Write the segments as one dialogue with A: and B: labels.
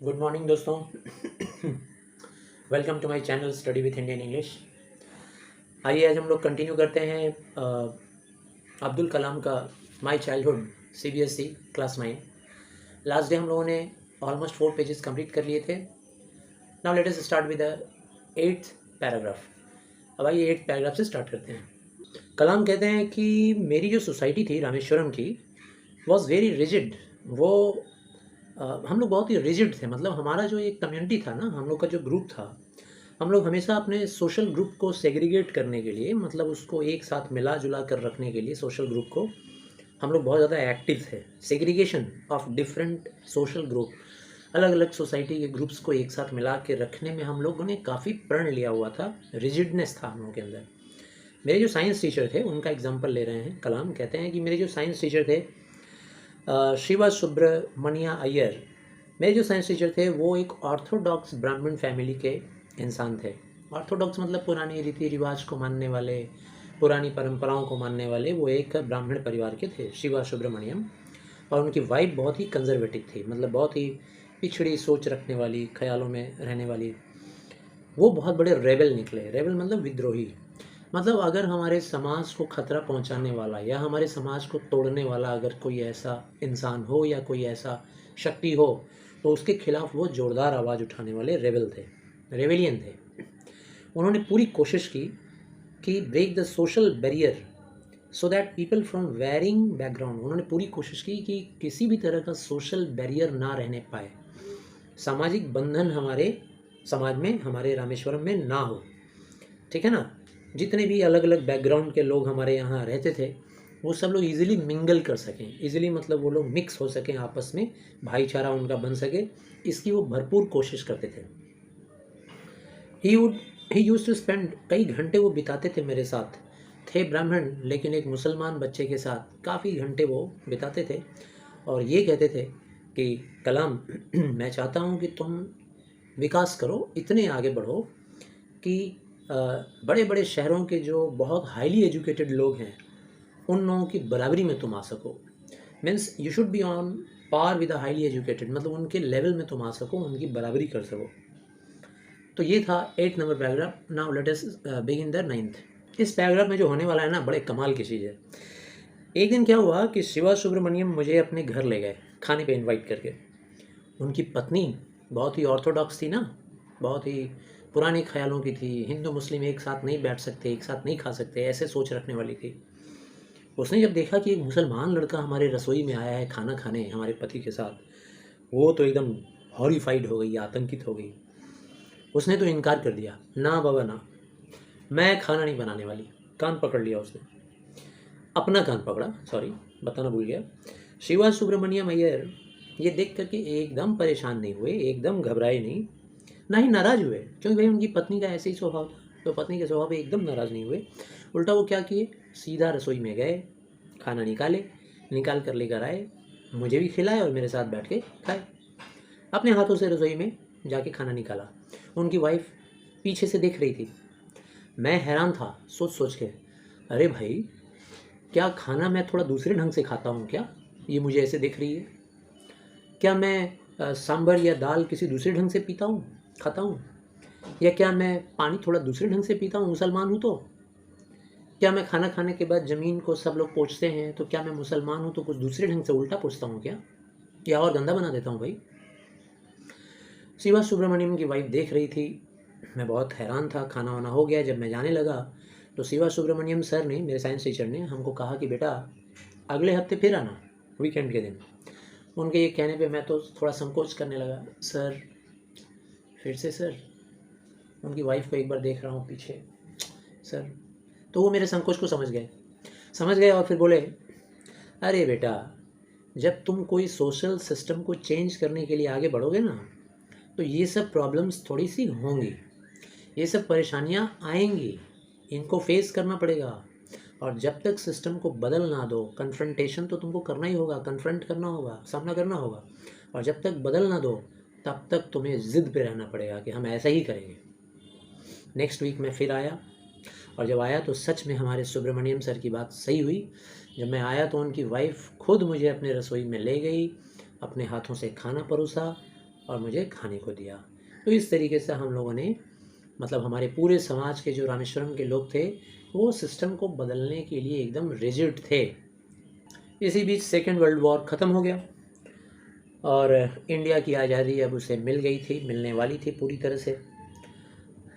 A: Good morning दोस्तों। Welcome to my channel study with Indian English. आइए आज हम लोग कंटिन्यू करते हैं अब्दुल कलाम का my childhood CBSE class 9। Last day हम लोगों ने ऑलमोस्ट 4 पेजेस कंप्लीट कर लिए थे। Now let us start with the 8th paragraph. अब आइए 8th पैराग्राफ से स्टार्ट करते हैं। कलाम कहते हैं कि मेरी जो सोसाइटी थी रामेश्वरम की वॉज वेरी रिजिड। वो हम लोग बहुत ही रिजिड थे, मतलब हमारा जो एक कम्युनिटी था ना, हम लोग का जो ग्रुप था, हम लोग हमेशा अपने सोशल ग्रुप को सेग्रीगेट करने के लिए, मतलब उसको एक साथ मिला जुला कर रखने के लिए सोशल ग्रुप को हम लोग बहुत ज़्यादा एक्टिव थे। Segregation of different social group, अलग अलग सोसाइटी के ग्रुप्स को एक साथ मिला के रखने में हम लोगों ने काफ़ी प्रण लिया हुआ था, रिजिडनेस था हम लोगों के अंदर। मेरे जो साइंस टीचर थे उनका एग्जाम्पल ले रहे हैं। कलाम कहते हैं कि मेरे जो साइंस टीचर थे शिवा सुब्रमण्या अय्यर, मेरे जो साइंस टीचर थे वो एक ऑर्थोडॉक्स ब्राह्मण फैमिली के इंसान थे। ऑर्थोडॉक्स मतलब पुरानी रीति रिवाज को मानने वाले, पुरानी परंपराओं को मानने वाले, वो एक ब्राह्मण परिवार के थे शिवा सुब्रमण्यम। और उनकी वाइफ बहुत ही कंजर्वेटिव थी, मतलब बहुत ही पिछड़ी सोच रखने वाली, ख्यालों में रहने वाली। वो बहुत बड़े रेबल निकले। रेबल मतलब विद्रोही। मतलब अगर हमारे समाज को खतरा पहुंचाने वाला या हमारे समाज को तोड़ने वाला अगर कोई ऐसा इंसान हो या कोई ऐसा शक्ति हो तो उसके खिलाफ वो जोरदार आवाज़ उठाने वाले रेबल थे, रेबेलियन थे। उन्होंने पूरी कोशिश की कि break the social barrier so that people from varying background, उन्होंने पूरी कोशिश की कि किसी भी तरह का सोशल बैरियर ना रहने पाए, सामाजिक बंधन हमारे समाज में, हमारे रामेश्वरम में ना हो। ठीक है ना। जितने भी अलग अलग बैकग्राउंड के लोग हमारे यहाँ रहते थे वो सब लोग इजीली मिंगल कर सकें, इजीली मतलब वो लोग मिक्स हो सकें आपस में, भाईचारा उनका बन सके, इसकी वो भरपूर कोशिश करते थे। ही यूज्ड टू स्पेंड, कई घंटे वो बिताते थे मेरे साथ। थे ब्राह्मण लेकिन एक मुसलमान बच्चे के साथ काफ़ी घंटे वो बिताते थे और ये कहते थे कि कलाम मैं चाहता हूँ कि तुम विकास करो, इतने आगे बढ़ो कि बड़े बड़े शहरों के जो बहुत हाईली एजुकेटेड लोग हैं उन लोगों की बराबरी में तुम आ सको। Means you should be on par with the highly educated, मतलब उनके लेवल में तुम आ सको, उनकी बराबरी कर सको। तो ये था 8 number paragraph. Now let us begin the 9th। इस पैराग्राफ में जो होने वाला है ना, बड़े कमाल की चीज़ है। एक दिन क्या हुआ कि शिवा सुब्रमण्यम मुझे अपने घर ले गए खाने पे इनवाइट करके। उनकी पत्नी बहुत ही ऑर्थोडॉक्स थी ना, बहुत ही पुराने ख्यालों की थी। हिंदू मुस्लिम एक साथ नहीं बैठ सकते, एक साथ नहीं खा सकते, ऐसे सोच रखने वाली थी। उसने जब देखा कि एक मुसलमान लड़का हमारे रसोई में आया है खाना खाने हमारे पति के साथ, वो तो एकदम हॉरिफाइड हो गई, आतंकित हो गई। उसने तो इनकार कर दिया, ना बाबा ना, मैं खाना नहीं बनाने वाली। कान पकड़ लिया उसने, अपना कान पकड़ा, सॉरी बताना भूल गया। शिवा सुब्रमण्यम अय्यर ये देख करके एकदम परेशान नहीं हुए, एकदम घबराए नहीं, ना ही नाराज़ हुए, क्योंकि भाई उनकी पत्नी का ऐसे ही स्वभाव था। तो पत्नी के स्वभाव पे एकदम नाराज़ नहीं हुए। उल्टा वो क्या किए, सीधा रसोई में गए, खाना निकाल कर लेकर आए, मुझे भी खिलाए और मेरे साथ बैठ के खाए। अपने हाथों से रसोई में जाके खाना निकाला। उनकी वाइफ पीछे से देख रही थी। मैं हैरान था सोच सोच के, अरे भाई क्या खाना मैं थोड़ा दूसरे ढंग से खाता हूँ क्या, ये मुझे ऐसे देख रही है? क्या मैं सांभर या दाल किसी दूसरे ढंग से पीता हूँ, खाता हूँ? या क्या मैं पानी थोड़ा दूसरे ढंग से पीता हूँ, मुसलमान हूँ तो? क्या मैं खाना खाने के बाद ज़मीन को सब लोग पोंछते हैं, तो क्या मैं मुसलमान हूँ तो कुछ दूसरे ढंग से उल्टा पोंछता हूँ क्या, या और गंदा बना देता हूँ भाई? शिवा सुब्रमण्यम की वाइफ देख रही थी। मैं बहुत हैरान था। खाना वाना हो गया, जब मैं जाने लगा तो शिवा सुब्रमण्यम सर ने, मेरे साइंस टीचर ने हमको कहा कि बेटा अगले हफ्ते फिर आना वीकेंड के दिन। उनके ये कहने पे मैं तो थोड़ा संकोच करने लगा। सर, फिर से सर? उनकी वाइफ को एक बार देख रहा हूँ पीछे, सर। तो वो मेरे संकोच को समझ गए और फिर बोले, अरे बेटा जब तुम कोई सोशल सिस्टम को चेंज करने के लिए आगे बढ़ोगे ना तो ये सब प्रॉब्लम्स थोड़ी सी होंगी, ये सब परेशानियाँ आएंगी, इनको फेस करना पड़ेगा। और जब तक सिस्टम को बदल ना दो, कन्फ्रंटेशन तो तुमको करना ही होगा, कन्फ्रंट करना होगा, सामना करना होगा। और जब तक बदल ना दो तब तक तुम्हें ज़िद पे रहना पड़ेगा कि हम ऐसा ही करेंगे। नेक्स्ट वीक मैं फिर आया और जब आया तो सच में हमारे सुब्रमण्यम सर की बात सही हुई। जब मैं आया तो उनकी वाइफ खुद मुझे अपने रसोई में ले गई, अपने हाथों से खाना परोसा और मुझे खाने को दिया। तो इस तरीके से हम लोगों ने, मतलब हमारे पूरे समाज के जो रामेश्वरम के लोग थे, वो सिस्टम को बदलने के लिए एकदम रिजिड थे। इसी बीच सेकेंड वर्ल्ड वॉर ख़त्म हो गया और इंडिया की आज़ादी अब उसे मिल गई थी, मिलने वाली थी पूरी तरह से।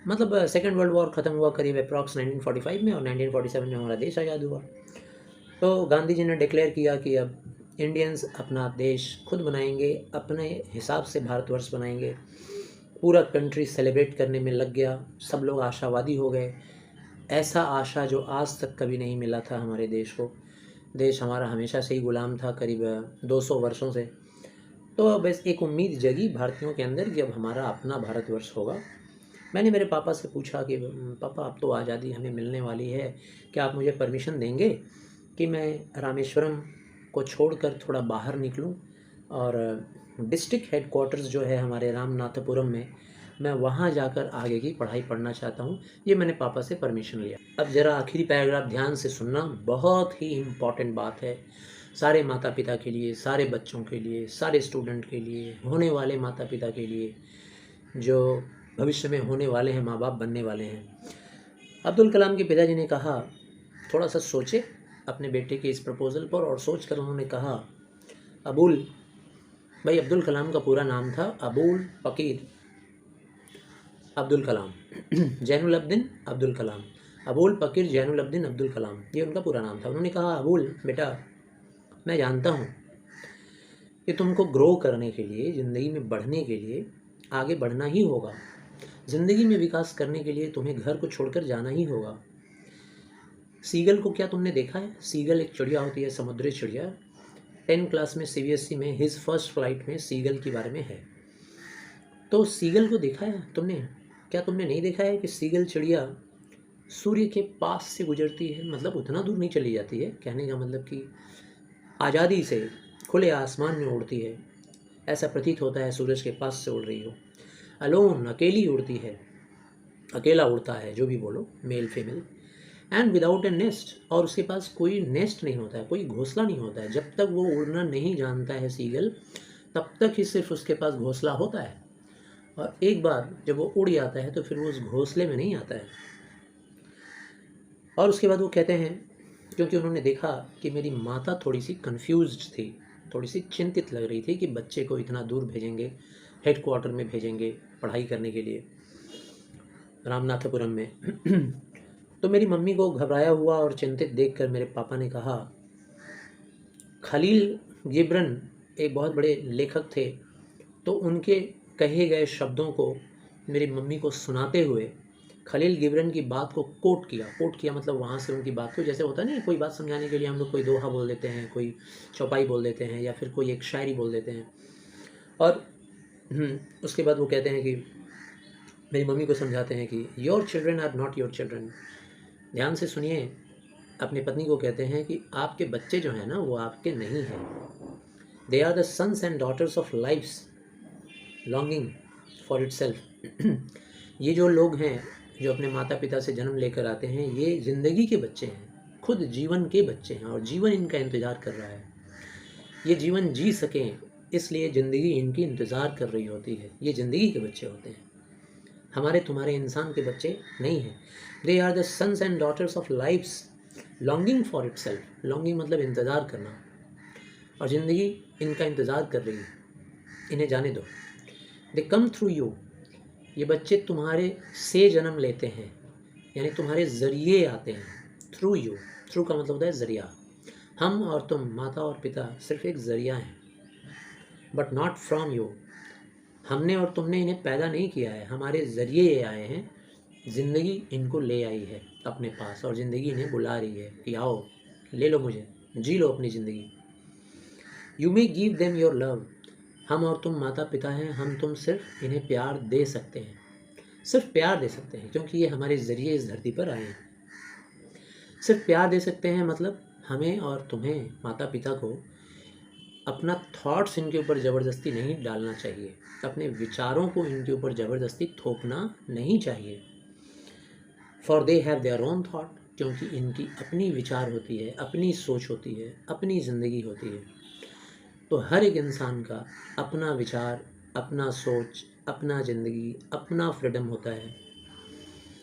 A: मतलब सेकेंड वर्ल्ड वॉर ख़त्म हुआ करीब अप्रॉक्स 1945 में, और 1947 में हमारा देश आज़ाद हुआ। तो गांधी जी ने डिक्लेयर किया कि अब इंडियंस अपना देश खुद बनाएंगे, अपने हिसाब से भारतवर्ष बनाएंगे। पूरा कंट्री सेलिब्रेट करने में लग गया, सब लोग आशावादी हो गए। ऐसा आशा जो आज तक कभी नहीं मिला था हमारे देश को। देश हमारा हमेशा से ही गुलाम था, करीब 200 वर्षों से। तो बस एक उम्मीद जगी भारतीयों के अंदर कि अब हमारा अपना भारतवर्ष होगा। मैंने मेरे पापा से पूछा कि पापा, अब तो आज़ादी हमें मिलने वाली है, क्या आप मुझे परमिशन देंगे कि मैं रामेश्वरम को छोड़कर थोड़ा बाहर निकलूं और डिस्ट्रिक्ट हेडक्वार्टर्स जो है हमारे रामनाथपुरम में, मैं वहाँ जाकर आगे की पढ़ाई पढ़ना चाहता हूँ। ये मैंने पापा से परमिशन लिया। अब ज़रा आखिरी पैराग्राफ ध्यान से सुनना, बहुत ही इम्पॉर्टेंट बात है सारे माता पिता के लिए, सारे बच्चों के लिए, सारे स्टूडेंट के लिए, होने वाले माता पिता के लिए, जो भविष्य में होने वाले हैं, माँ बाप बनने वाले हैं। अब्दुल कलाम के पिताजी ने कहा, थोड़ा सा सोचे अपने बेटे के इस प्रपोज़ल पर, और सोच कर उन्होंने कहा, अबुल, भाई अब्दुल कलाम का पूरा नाम था अबुल फ़कीर अब्दुल कलाम जैनुलब्दीन अब्दुल कलाम, अबुल फ़कीर जैनुलब्दीन अब्दुल कलाम, ये उनका पूरा नाम था। उन्होंने कहा, अबुल बेटा, मैं जानता हूँ कि तुमको ग्रो करने के लिए, ज़िंदगी में बढ़ने के लिए आगे बढ़ना ही होगा। ज़िंदगी में विकास करने के लिए तुम्हें घर को छोड़कर जाना ही होगा। सीगल को क्या तुमने देखा है? सीगल एक चिड़िया होती है, समुद्री चिड़िया। 10 क्लास में सीबीएसई में हिज फर्स्ट फ्लाइट में सीगल के बारे में है। तो सीगल को देखा है तुमने? क्या तुमने नहीं देखा है कि सीगल चिड़िया सूर्य के पास से गुजरती है, मतलब उतना दूर नहीं चली जाती है, कहने का मतलब कि आज़ादी से खुले आसमान में उड़ती है, ऐसा प्रतीत होता है सूरज के पास से उड़ रही हो। अलोन, अकेली उड़ती है, अकेला उड़ता है, जो भी बोलो, male female, and without A nest, और उसके पास कोई नेस्ट नहीं होता है, कोई घोंसला नहीं होता है। जब तक वो उड़ना नहीं जानता है सीगल, तब तक ही सिर्फ उसके पास घोंसला होता है, और एक बार जब वो उड़ जाता है तो फिर वो उस घोंसले में नहीं आता है। और उसके बाद वो कहते हैं, क्योंकि उन्होंने देखा कि मेरी माता थोड़ी सी कंफ्यूज्ड थी, थोड़ी सी चिंतित लग रही थी कि बच्चे को इतना दूर भेजेंगे, हेडक्वार्टर में भेजेंगे पढ़ाई करने के लिए रामनाथपुरम में तो मेरी मम्मी को घबराया हुआ और चिंतित देखकर मेरे पापा ने कहा, खलील गिब्रन एक बहुत बड़े लेखक थे, तो उनके कहे गए शब्दों को मेरी मम्मी को सुनाते हुए खलील गिब्रन की बात को कोट किया मतलब वहाँ से उनकी बात को, जैसे होता नहीं, कोई बात समझाने के लिए हम लोग कोई दोहा बोल देते हैं, कोई चौपाई बोल देते हैं, या फिर कोई एक शायरी बोल देते हैं। और उसके बाद वो कहते हैं कि मेरी मम्मी को समझाते हैं कि your children are not your children. ध्यान से सुनिए, अपनी पत्नी को कहते हैं कि आपके बच्चे जो हैं ना, वो आपके नहीं हैं। They are the sons and daughters of life's longing for itself. ये जो लोग हैं जो अपने माता पिता से जन्म लेकर आते हैं, ये ज़िंदगी के बच्चे हैं, खुद जीवन के बच्चे हैं, और जीवन इनका इंतज़ार कर रहा है। ये जीवन जी सकें, इसलिए ज़िंदगी इनकी इंतज़ार कर रही होती है। ये ज़िंदगी के बच्चे होते हैं, हमारे तुम्हारे इंसान के बच्चे नहीं हैं। They are the sons and daughters of life's longing for itself. Longing मतलब इंतज़ार करना, और ज़िंदगी इनका इंतज़ार कर रही है, इन्हें जाने दो। दे कम थ्रू यू, ये बच्चे तुम्हारे से जन्म लेते हैं, यानी तुम्हारे ज़रिए आते हैं। थ्रू यू, थ्रू का मतलब होता है ज़रिया। हम और तुम, माता और पिता, सिर्फ एक ज़रिया हैं, बट नॉट फ्रॉम यू। हमने और तुमने इन्हें पैदा नहीं किया है, हमारे ज़रिए ये आए हैं। ज़िंदगी इनको ले आई है अपने पास, और ज़िंदगी इन्हें बुला रही है कि आओ, ले लो मुझे, जी लो अपनी ज़िंदगी। You may give them your love. हम और तुम माता पिता हैं, हम तुम सिर्फ इन्हें प्यार दे सकते हैं, सिर्फ प्यार दे सकते हैं, क्योंकि ये हमारे ज़रिए इस धरती पर आए हैं। सिर्फ प्यार दे सकते हैं, मतलब हमें और तुम्हें, माता पिता को, अपना थॉट्स इनके ऊपर ज़बरदस्ती नहीं डालना चाहिए, अपने विचारों को इनके ऊपर ज़बरदस्ती थोपना नहीं चाहिए। For they have their own thought, क्योंकि इनकी अपनी विचार होती है, अपनी सोच होती है, अपनी ज़िंदगी होती है। तो हर एक इंसान का अपना विचार, अपना सोच, अपना ज़िंदगी, अपना फ्रीडम होता है।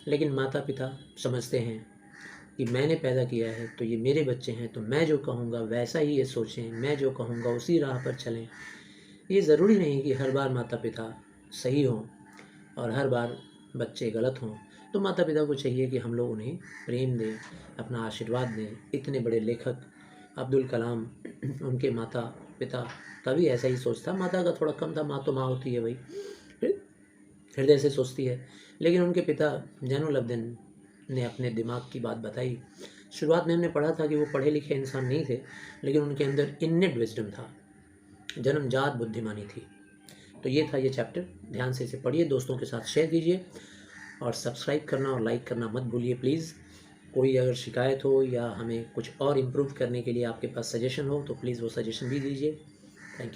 A: लेकिन माता पिता समझते हैं कि मैंने पैदा किया है तो ये मेरे बच्चे हैं, तो मैं जो कहूँगा वैसा ही ये सोचें, मैं जो कहूँगा उसी राह पर चलें। ये ज़रूरी नहीं कि हर बार माता पिता सही हों और हर बार बच्चे गलत हों। तो माता पिता को चाहिए कि हम लोग उन्हें प्रेम दें, अपना आशीर्वाद दें। इतने बड़े लेखक अब्दुल कलाम, उनके माता पिता का भी ऐसा ही सोच था। माता का थोड़ा कम था, माँ तो माँ होती है भाई, हृदय से सोचती है। लेकिन उनके पिता जैनुल अब्दीन ने अपने दिमाग की बात बताई। शुरुआत में हमने पढ़ा था कि वो पढ़े लिखे इंसान नहीं थे, लेकिन उनके अंदर इन्नेट विजडम था, जन्मजात बुद्धिमानी थी। तो ये था ये चैप्टर। ध्यान से इसे पढ़िए, दोस्तों के साथ शेयर कीजिए और सब्सक्राइब करना और लाइक करना मत भूलिए प्लीज़। कोई अगर शिकायत हो या हमें कुछ और इम्प्रूव करने के लिए आपके पास सजेशन हो तो प्लीज़ वो सजेशन भी दीजिए। Thank you.